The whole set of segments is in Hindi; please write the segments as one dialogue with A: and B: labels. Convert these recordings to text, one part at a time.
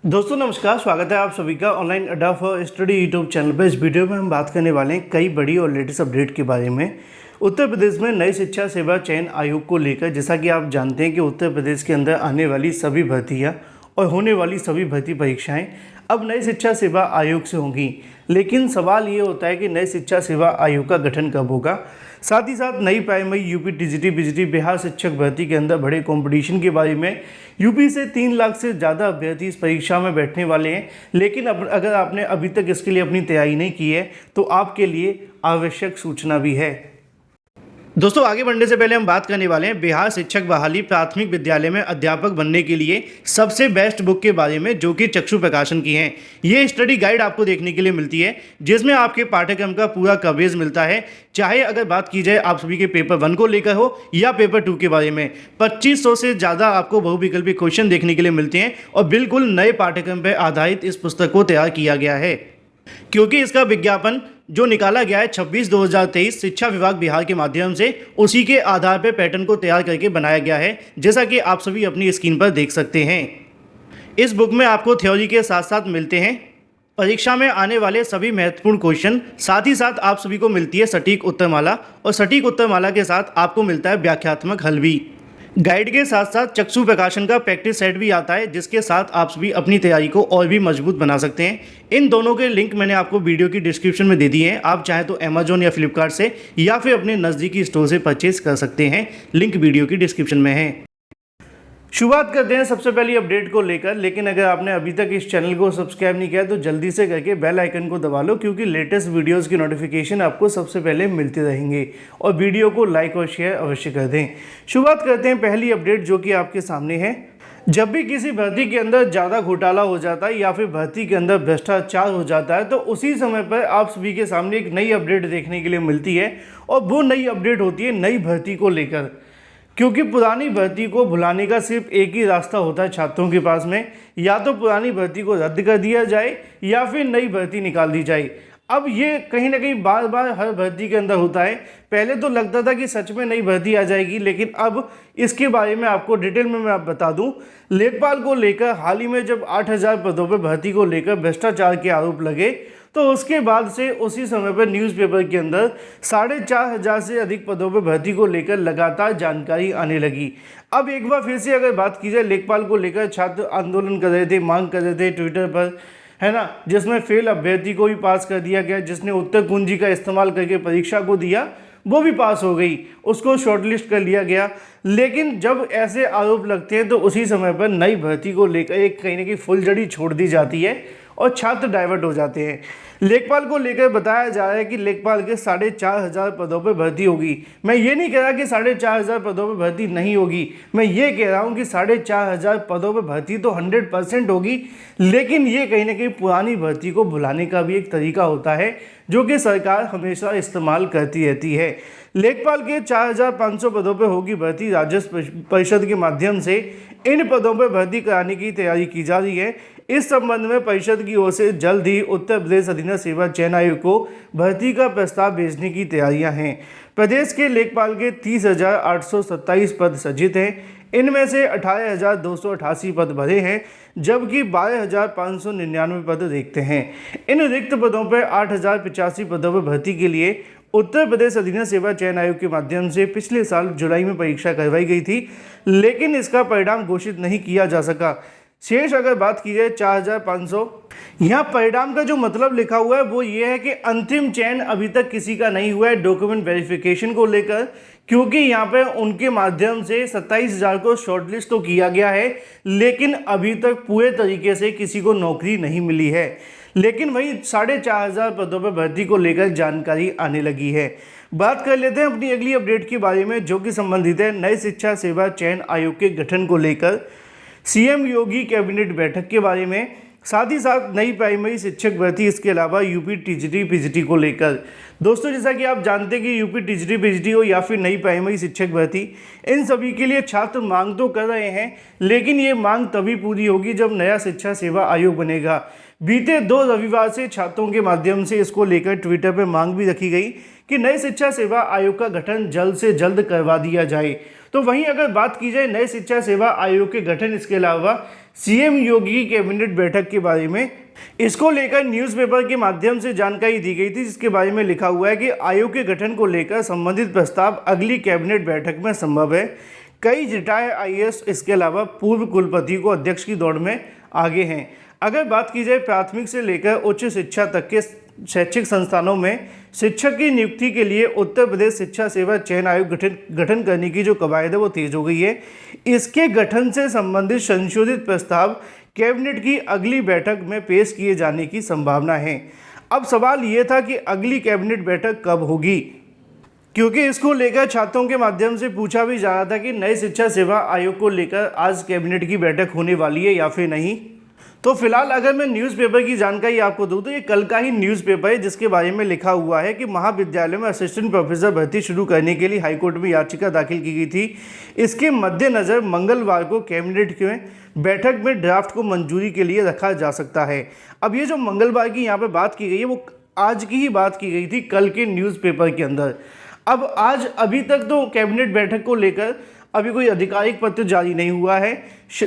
A: दोस्तों नमस्कार, स्वागत है आप सभी का ऑनलाइन अड्डा फॉर स्टडी यूट्यूब चैनल पर। इस वीडियो में हम बात करने वाले हैं कई बड़ी और लेटेस्ट अपडेट के बारे में। उत्तर प्रदेश में नई शिक्षा सेवा चयन आयोग को लेकर, जैसा कि आप जानते हैं कि उत्तर प्रदेश के अंदर आने वाली सभी भर्तियां और होने वाली सभी भर्ती परीक्षाएं अब नई शिक्षा सेवा आयोग से होंगी। लेकिन सवाल ये होता है कि नई शिक्षा सेवा आयोग का गठन कब होगा। साथ ही साथ नई primary, UP TGT, PGT, Bihar शिक्षक भर्ती के अंदर बड़े कंपटीशन के बारे में। यूपी से 3 लाख से ज़्यादा अभ्यर्थी इस परीक्षा में बैठने वाले हैं। लेकिन अगर आपने अभी तक इसके लिए अपनी तैयारी नहीं की है तो आपके लिए आवश्यक सूचना भी है। दोस्तों आगे बढ़ने से पहले हम बात करने वाले हैं बिहार शिक्षक बहाली प्राथमिक विद्यालय में अध्यापक बनने के लिए सबसे बेस्ट बुक के बारे में, जो कि चक्षु प्रकाशन की है। ये स्टडी गाइड आपको देखने के लिए मिलती है, जिसमें आपके पाठ्यक्रम का पूरा कवरेज मिलता है। चाहे अगर बात की जाए आप सभी के पेपर 1 को लेकर हो या पेपर 2 के बारे में, 2500 से ज़्यादा आपको बहुविकल्पी क्वेश्चन देखने के लिए मिलते हैं। और बिल्कुल नए पाठ्यक्रम पर आधारित इस पुस्तक को तैयार किया गया है, क्योंकि इसका विज्ञापन जो निकाला गया है 26/2023 शिक्षा विभाग बिहार के माध्यम से, उसी के आधार पर पैटर्न को तैयार करके बनाया गया है, जैसा कि आप सभी अपनी स्क्रीन पर देख सकते हैं। इस बुक में आपको थ्योरी के साथ साथ मिलते हैं परीक्षा में आने वाले सभी महत्वपूर्ण क्वेश्चन। साथ ही साथ आप सभी को मिलती है सटीक उत्तरमाला, और सटीक उत्तरमाला के साथ आपको मिलता है व्याख्यात्मक हल भी। गाइड के साथ साथ चक्षु प्रकाशन का प्रैक्टिस सेट भी आता है, जिसके साथ आप सभी अपनी तैयारी को और भी मजबूत बना सकते हैं। इन दोनों के लिंक मैंने आपको वीडियो की डिस्क्रिप्शन में दे दिए हैं। आप चाहें तो अमेजोन या फ्लिपकार्ट से या फिर अपने नज़दीकी स्टोर से परचेज कर सकते हैं। लिंक वीडियो की डिस्क्रिप्शन में है। शुरुआत करते हैं सबसे पहली अपडेट को लेकर। लेकिन अगर आपने अभी तक इस चैनल को सब्सक्राइब नहीं किया तो जल्दी से करके बेल आइकन को दबा लो, क्योंकि लेटेस्ट वीडियोस की नोटिफिकेशन आपको सबसे पहले मिलते रहेंगे। और वीडियो को लाइक और शेयर अवश्य कर दें। शुरुआत करते हैं पहली अपडेट, जो कि आपके सामने है। जब भी किसी भर्ती के अंदर ज़्यादा घोटाला हो जाता है या फिर भर्ती के अंदर भ्रष्टाचार हो जाता है, तो उसी समय पर आप सभी के सामने एक नई अपडेट देखने के लिए मिलती है। और वो नई अपडेट होती है नई भर्ती को लेकर, क्योंकि पुरानी भर्ती को भुलाने का सिर्फ एक ही रास्ता होता है छात्रों के पास में, या तो पुरानी भर्ती को रद्द कर दिया जाए या फिर नई भर्ती निकाल दी जाए। अब ये कहीं ना कहीं बार बार हर भर्ती के अंदर होता है। पहले तो लगता था कि सच में नई भर्ती आ जाएगी, लेकिन अब इसके बारे में आपको डिटेल में मैं बता दूं। लेखपाल को लेकर हाल ही में जब 8000 पदों पर भर्ती को लेकर भ्रष्टाचार के आरोप लगे, तो उसके बाद से उसी समय पर न्यूज़पेपर के अंदर 4500 से अधिक पदों पर भर्ती को लेकर लगातार जानकारी आने लगी। अब एक बार फिर से अगर बात की जाए, लेखपाल को लेकर छात्र आंदोलन कर रहे थे, मांग कर रहे थे ट्विटर पर, है ना, जिसमें फेल अभ्यर्थी को भी पास कर दिया गया। जिसने उत्तर कुंजी का इस्तेमाल करके परीक्षा को दिया वो भी पास हो गई, उसको शॉर्टलिस्ट कर लिया गया। लेकिन जब ऐसे आरोप लगते हैं तो उसी समय पर नई भर्ती को लेकर एक कहीं ना कहीं फुलझड़ी छोड़ दी जाती है और छात्र डाइवर्ट हो जाते हैं। लेखपाल को लेकर बताया जा रहा है कि लेखपाल के 4500 पदों पर भर्ती होगी। मैं ये नहीं कह रहा कि 4500 पदों पर भर्ती नहीं होगी, मैं ये कह रहा हूँ कि 4500 पदों पर भर्ती तो 100% होगी। लेकिन ये कहीं ना कहीं पुरानी भर्ती को भुलाने का भी एक तरीका होता है, जो कि सरकार हमेशा इस्तेमाल करती रहती है। लेखपाल के 4500 पदों पर होगी भर्ती। राजस्व परिषद के माध्यम से इन पदों पर भर्ती कराने की तैयारी की जा रही है। इस संबंध में परिषद की ओर से जल्द ही उत्तर प्रदेश अधीनस्थ सेवा चयन आयोग को भर्ती का प्रस्ताव भेजने की तैयारियां हैं। प्रदेश के लेखपाल के 30,827 पद सृजित हैं। इनमें से 18,288 पद भरे हैं, जबकि 12,599 पद रिक्त हैं। इन रिक्त पदों पर 8,085 पदों पर भर्ती के लिए उत्तर प्रदेश अधीनस्थ सेवा चयन आयोग के माध्यम से पिछले साल जुलाई में परीक्षा करवाई गई थी, लेकिन इसका परिणाम घोषित नहीं किया जा सका। शेष अगर बात की जाए 4500, यहाँ परिणाम का जो मतलब लिखा हुआ है वो ये है कि अंतिम चयन अभी तक किसी का नहीं हुआ है डॉक्यूमेंट वेरिफिकेशन को लेकर, क्योंकि यहाँ पे उनके माध्यम से 27,000 को शॉर्टलिस्ट तो किया गया है, लेकिन अभी तक पूरे तरीके से किसी को नौकरी नहीं मिली है। लेकिन वही 4500 पदों पर भर्ती को लेकर जानकारी आने लगी है। बात कर लेते हैं अपनी अगली अपडेट के बारे में, जो कि संबंधित है नई शिक्षा सेवा चयन आयोग के गठन को लेकर सीएम योगी कैबिनेट बैठक के बारे में, साथ ही साथ नई प्राइमरी शिक्षक भर्ती, इसके अलावा यूपी टीजीटी पीजीटी को लेकर। दोस्तों जैसा कि आप जानते हैं कि यूपी टीजीटी पीजीटी हो या फिर नई प्राइमरी शिक्षक भर्ती, इन सभी के लिए छात्र मांग तो कर रहे हैं, लेकिन ये मांग तभी पूरी होगी जब नया शिक्षा सेवा आयोग बनेगा। बीते 2 रविवार से छात्रों के माध्यम से इसको लेकर ट्विटर पर मांग भी रखी गई कि नई शिक्षा सेवा आयोग का गठन जल्द से जल्द करवा दिया जाए। तो वहीं अगर बात की जाए नई शिक्षा सेवा आयोग के गठन, इसके अलावा सीएम योगी की कैबिनेट बैठक के बारे में, इसको लेकर न्यूज़पेपर के माध्यम से जानकारी दी गई थी, जिसके बारे में लिखा हुआ है कि आयोग के गठन को लेकर संबंधित प्रस्ताव अगली कैबिनेट बैठक में संभव है। कई रिटायर्ड आईएएस इसके अलावा पूर्व कुलपति को अध्यक्ष की दौड़ में आगे हैं। अगर बात की जाए प्राथमिक से लेकर उच्च शिक्षा तक के शैक्षिक संस्थानों में शिक्षक की नियुक्ति के लिए उत्तर प्रदेश शिक्षा सेवा चयन आयोग गठन करने की जो कवायद है वो तेज हो गई है। इसके गठन से संबंधित संशोधित प्रस्ताव कैबिनेट की अगली बैठक में पेश किए जाने की संभावना है। अब सवाल ये था कि अगली कैबिनेट बैठक कब होगी, क्योंकि इसको लेकर छात्रों के माध्यम से पूछा भी जा रहा था कि नई शिक्षा सेवा आयोग को लेकर आज कैबिनेट की बैठक होने वाली है या फिर नहीं। तो फिलहाल अगर मैं न्यूज़पेपर की जानकारी आपको दूं तो ये कल का ही न्यूज़पेपर है, जिसके बारे में लिखा हुआ है कि महाविद्यालय में असिस्टेंट प्रोफेसर भर्ती शुरू करने के लिए हाईकोर्ट में याचिका दाखिल की गई थी। इसके मद्देनज़र मंगलवार को कैबिनेट के बैठक में ड्राफ्ट को मंजूरी के लिए रखा जा सकता है। अब ये जो मंगलवार की यहाँ पर बात की गई है वो आज की ही बात की गई थी कल के न्यूज़पेपर के अंदर। अब आज अभी तक तो कैबिनेट बैठक को लेकर अभी कोई आधिकारिक पत्र जारी नहीं हुआ है।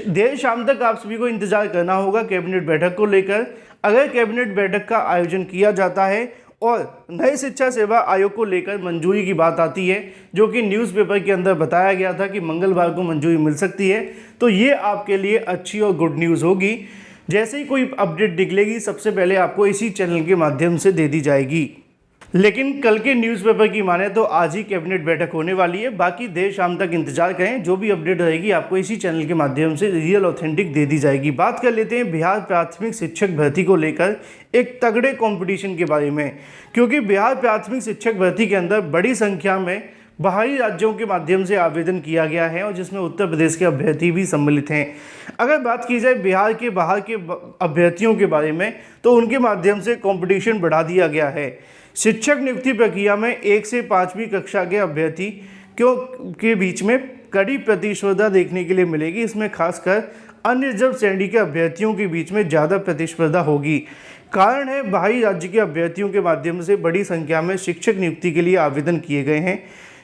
A: देर शाम तक आप सभी को इंतजार करना होगा कैबिनेट बैठक को लेकर। अगर कैबिनेट बैठक का आयोजन किया जाता है और नई शिक्षा सेवा आयोग को लेकर मंजूरी की बात आती है, जो कि न्यूज़पेपर के अंदर बताया गया था कि मंगलवार को मंजूरी मिल सकती है, तो ये आपके लिए अच्छी और गुड न्यूज़ होगी। जैसे ही कोई अपडेट निकलेगी सबसे पहले आपको इसी चैनल के माध्यम से दे दी जाएगी। लेकिन कल के न्यूज़पेपर की माने तो आज ही कैबिनेट बैठक होने वाली है। बाकी देर शाम तक इंतजार करें, जो भी अपडेट रहेगी आपको इसी चैनल के माध्यम से रियल ऑथेंटिक दे दी जाएगी। बात कर लेते हैं बिहार प्राथमिक शिक्षक भर्ती को लेकर एक तगड़े कंपटीशन के बारे में, क्योंकि बिहार प्राथमिक शिक्षक भर्ती के अंदर बड़ी संख्या में बाहरी राज्यों के माध्यम से आवेदन किया गया है और जिसमें उत्तर प्रदेश के अभ्यर्थी भी सम्मिलित हैं। अगर बात की जाए बिहार के बाहर के अभ्यर्थियों के बारे में तो उनके माध्यम से कंपटीशन बढ़ा दिया गया है। शिक्षक नियुक्ति प्रक्रिया में 1 से 5वीं कक्षा के अभ्यर्थी के बीच में कड़ी प्रतिस्पर्धा देखने के लिए मिलेगी। इसमें खासकर अनरिजर्व श्रेणी के अभ्यर्थियों के बीच में ज़्यादा प्रतिस्पर्धा होगी। कारण है बाहरी राज्य के अभ्यर्थियों के माध्यम से बड़ी संख्या में शिक्षक नियुक्ति के लिए आवेदन किए गए हैं,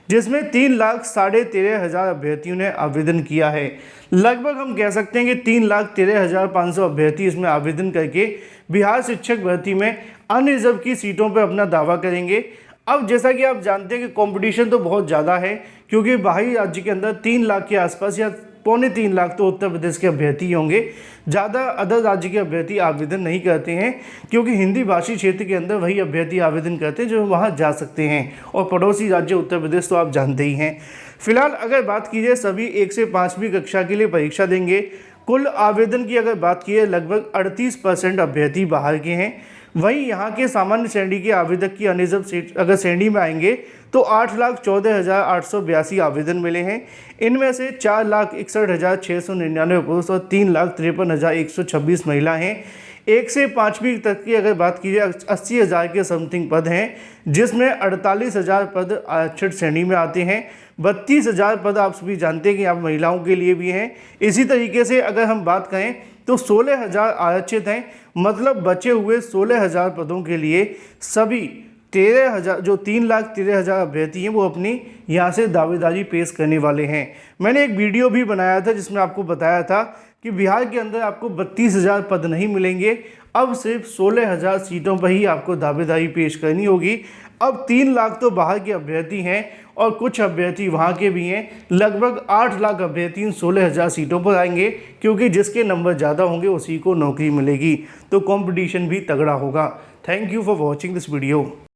A: जिसमें 3,13,500 अभ्यर्थियों ने आवेदन किया है। लगभग हम कह सकते हैं कि 3,13,500 अभ्यर्थी इसमें आवेदन करके बिहार शिक्षक भर्ती में अनरिजर्व की सीटों पर अपना दावा करेंगे। अब जैसा कि आप जानते हैं कि कंपटीशन तो बहुत ज़्यादा है, क्योंकि बाहरी राज्य के अंदर 3 लाख के आसपास या 2.25 लाख तो उत्तर प्रदेश के अभ्यर्थी होंगे। ज़्यादा अदर राज्य के अभ्यर्थी आवेदन नहीं करते हैं, क्योंकि हिंदी भाषी क्षेत्र के अंदर वही अभ्यर्थी आवेदन करते हैं जो वहाँ जा सकते हैं, और पड़ोसी राज्य उत्तर प्रदेश तो आप जानते ही हैं। फिलहाल अगर बात की जाए सभी 1 से 5वीं कक्षा के लिए परीक्षा देंगे। कुल आवेदन की अगर बात की है लगभग 38% अभ्यर्थी बाहर के हैं। वहीं यहाँ के सामान्य श्रेणी के आवेदक की अनरिजर्व सीट अगर श्रेणी में आएंगे तो 8,14,882 आवेदन मिले हैं। इनमें से 4,61,699 पुरुष और 3,53,126 महिला हैं। 1 से 5वीं तक की अगर बात की जाए 80,000 के समथिंग पद हैं, जिसमें 48,000 पद आरक्षित श्रेणी में आते हैं। 32,000 पद आप सभी जानते हैं कि आप महिलाओं के लिए भी हैं। इसी तरीके से अगर हम बात करें तो 16,000 आरक्षित हैं, मतलब बचे हुए 16,000 पदों के लिए सभी 13,000 जो 3,13,000 अभ्यर्थी हैं वो अपनी यहाँ से दावेदारी पेश करने वाले हैं। मैंने एक वीडियो भी बनाया था जिसमें आपको बताया था कि बिहार के अंदर आपको 32,000 पद नहीं मिलेंगे, अब सिर्फ 16,000 सीटों पर ही आपको दावेदारी पेश करनी होगी। अब 3 लाख तो बाहर के अभ्यर्थी हैं और कुछ अभ्यर्थी वहाँ के भी हैं। लगभग 8 लाख अभ्यर्थी 16,000 सीटों पर आएंगे, क्योंकि जिसके नंबर ज़्यादा होंगे उसी को नौकरी मिलेगी। तो कंपटीशन भी तगड़ा होगा। Thank you for watching this video.